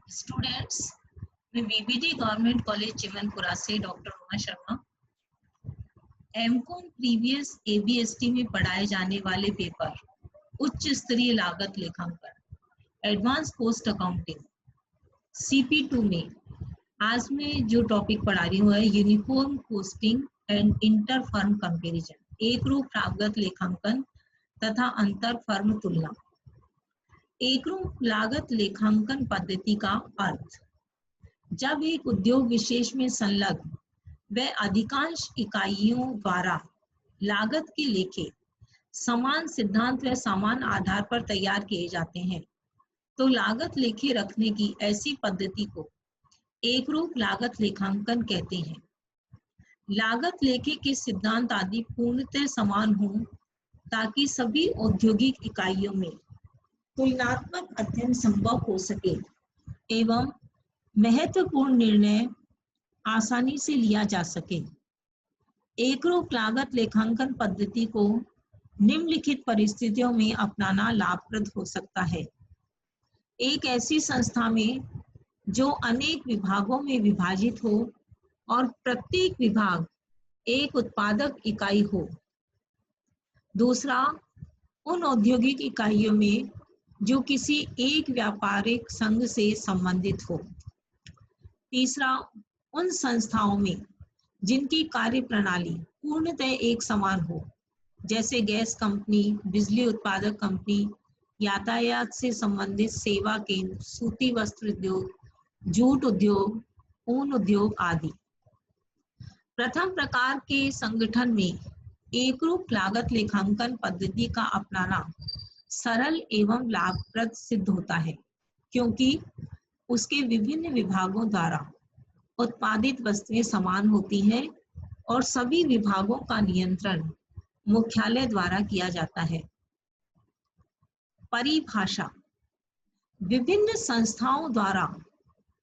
Students, मैं BBD government college Chimanpura से doctor Uma Sharma. M Com previous ABST में पढ़ाए जाने वाले पेपर उच्च स्तरीय लागत लेखांकन एडवांस कॉस्ट अकाउंटिंग CP2 में आज मैं जो टॉपिक पढ़ा रही हूँ है uniform costing and inter firm comparison, एक रूप लागत लेखांकन तथा अंतर फर्म तुलना। एक रूप लागत लेखांकन पद्धति का अर्थ, जब एक उद्योग विशेष में संलग्न व अधिकांश इकाइयों द्वारा लागत के लेखे समान सिद्धांत व समान आधार पर तैयार किए जाते हैं, तो लागत लेखे रखने की ऐसी पद्धति को एक रूप लागत लेखांकन कहते हैं। लागत लेखे के सिद्धांत आदि पूर्णतः समान हों ताकि सभी औद्योगिक इकाइयों में तुलनात्मक अध्ययन संभव हो सके एवं महत्वपूर्ण निर्णय आसानी से लिया जा सके। एकरूप लागत लेखांकन पद्धति को निम्नलिखित परिस्थितियों में अपनाना लाभप्रद हो सकता है। एक ऐसी संस्था में जो अनेक विभागों में विभाजित हो और प्रत्येक विभाग एक उत्पादक इकाई हो। दूसरा, उन औद्योगिक इकाइयों में जो किसी एक व्यापारिक संघ से संबंधित हो। तीसरा, उन संस्थाओं में जिनकी कार्य प्रणाली पूर्णतः एक समान हो, जैसे गैस कंपनी, बिजली उत्पादक कंपनी, यातायात से संबंधित सेवा केंद्र, सूती वस्त्र उद्योग, जूट उद्योग, ऊन उद्योग आदि। प्रथम प्रकार के संगठन में एकरूप लागत लेखांकन पद्धति का अपनाना सरल एवं लाभप्रद सिद्ध होता है, क्योंकि उसके विभिन्न विभागों द्वारा उत्पादित वस्तुएं समान होती हैं और सभी विभागों का नियंत्रण मुख्यालय द्वारा किया जाता है। परिभाषा, विभिन्न संस्थाओं द्वारा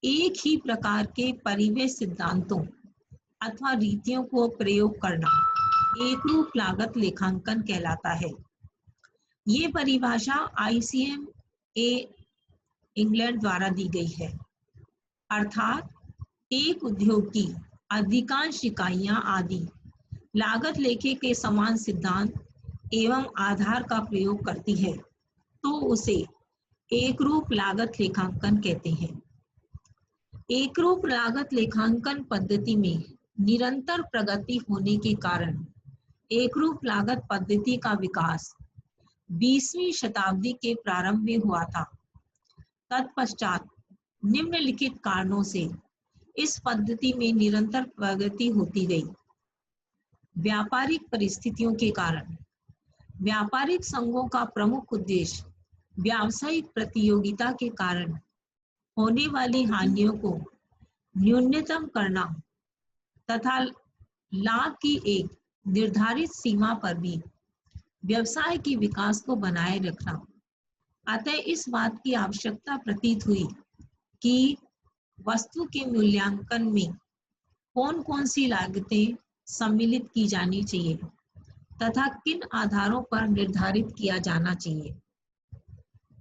एक ही प्रकार के परिवेश सिद्धांतों अथवा रीतियों को प्रयोग करना एकरूप लागत लेखांकन कहलाता है। ये परिभाषा ICMA इंग्लैंड द्वारा दी गई है, अर्थात एक उद्योग की अधिकांश इकाइयां आदि लागत लेखे के समान सिद्धांत एवं आधार का प्रयोग करती है तो उसे एकरूप लागत लेखांकन कहते हैं। एकरूप लागत लेखांकन पद्धति में निरंतर प्रगति होने के कारण एकरूप लागत पद्धति का विकास 20वीं शताब्दी के प्रारंभ में हुआ था। तत्पश्चात निम्नलिखित कारणों से इस पद्धति में निरंतर प्रगति होती गई। व्यापारिक परिस्थितियों के कारण व्यापारिक संघों का प्रमुख उद्देश्य व्यावसायिक प्रतियोगिता के कारण होने वाली हानियों को न्यूनतम करना तथा लाभ की एक निर्धारित सीमा पर भी व्यवसाय के विकास को बनाए रखना। अतः इस बात की आवश्यकता प्रतीत हुई कि वस्तु के मूल्यांकन में कौन कौन सी लागतें सम्मिलित की जानी चाहिए तथा किन आधारों पर निर्धारित किया जाना चाहिए।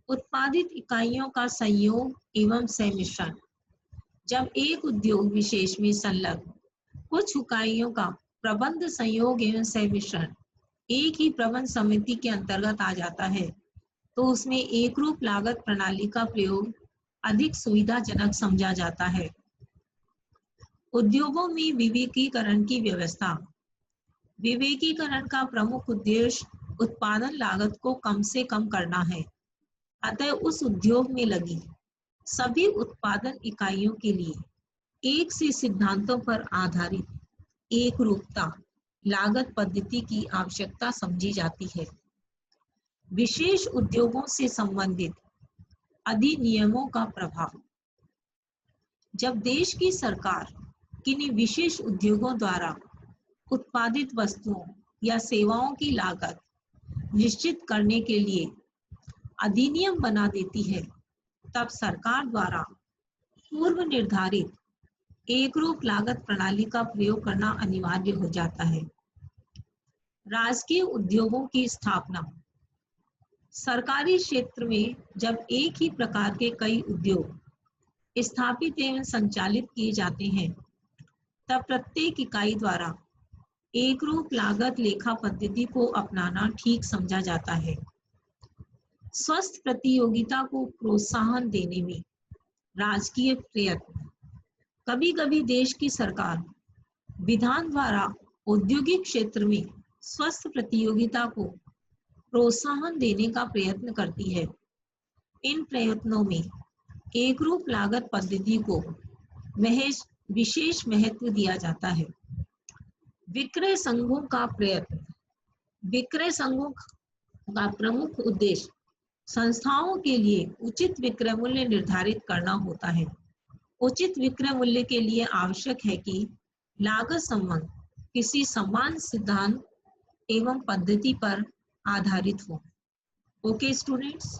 उत्पादित इकाइयों का संयोग एवं सम्मिश्रण, जब एक उद्योग विशेष में संलग्न कुछ इकाइयों का प्रबंध संयोग एवं सम्मिश्रण एक ही प्रबंध समिति के अंतर्गत आ जाता है तो उसमें एकरूप लागत प्रणाली का प्रयोग अधिक सुविधाजनक समझा जाता है। उद्योगों में विवेकीकरण की व्यवस्था, विवेकीकरण का प्रमुख उद्देश्य उत्पादन लागत को कम से कम करना है। अतः उस उद्योग में लगी सभी उत्पादन इकाइयों के लिए एक से सिद्धांतों पर आधारित एकरूपता लागत पद्धति की आवश्यकता समझी जाती है। विशेष उद्योगों से संबंधित अधिनियमों का प्रभाव, जब देश की सरकार किन्हीं विशेष उद्योगों द्वारा उत्पादित वस्तुओं या सेवाओं की लागत निश्चित करने के लिए अधिनियम बना देती है, तब सरकार द्वारा पूर्व निर्धारित एकरूप लागत प्रणाली का प्रयोग करना अनिवार्य हो जाता है। राजकीय उद्योगों की स्थापना, सरकारी क्षेत्र में जब एक ही प्रकार के कई उद्योग स्थापित एवं संचालित किए जाते हैं, तब प्रत्येक इकाई द्वारा एक रूप लागत लेखा पद्धति को अपनाना ठीक समझा जाता है। स्वस्थ प्रतियोगिता को प्रोत्साहन देने में राजकीय प्रयत्न। कभी कभी देश की सरकार विधान द्वारा औद्योगिक क्षेत्र में स्वस्थ प्रतियोगिता को प्रोत्साहन देने का प्रयत्न करती है। इन प्रयत्नों में एक रूप लागत पद्धति को विशेष महत्व दिया जाता है। विक्रय संघों का प्रयत्न। विक्रय संघों का प्रमुख उद्देश्य संस्थाओं के लिए उचित विक्रय मूल्य निर्धारित करना होता है। उचित विक्रय मूल्य के लिए आवश्यक है कि लागत संबंध किसी समान सिद्धांत एवं पद्धति पर आधारित हो। Okay students.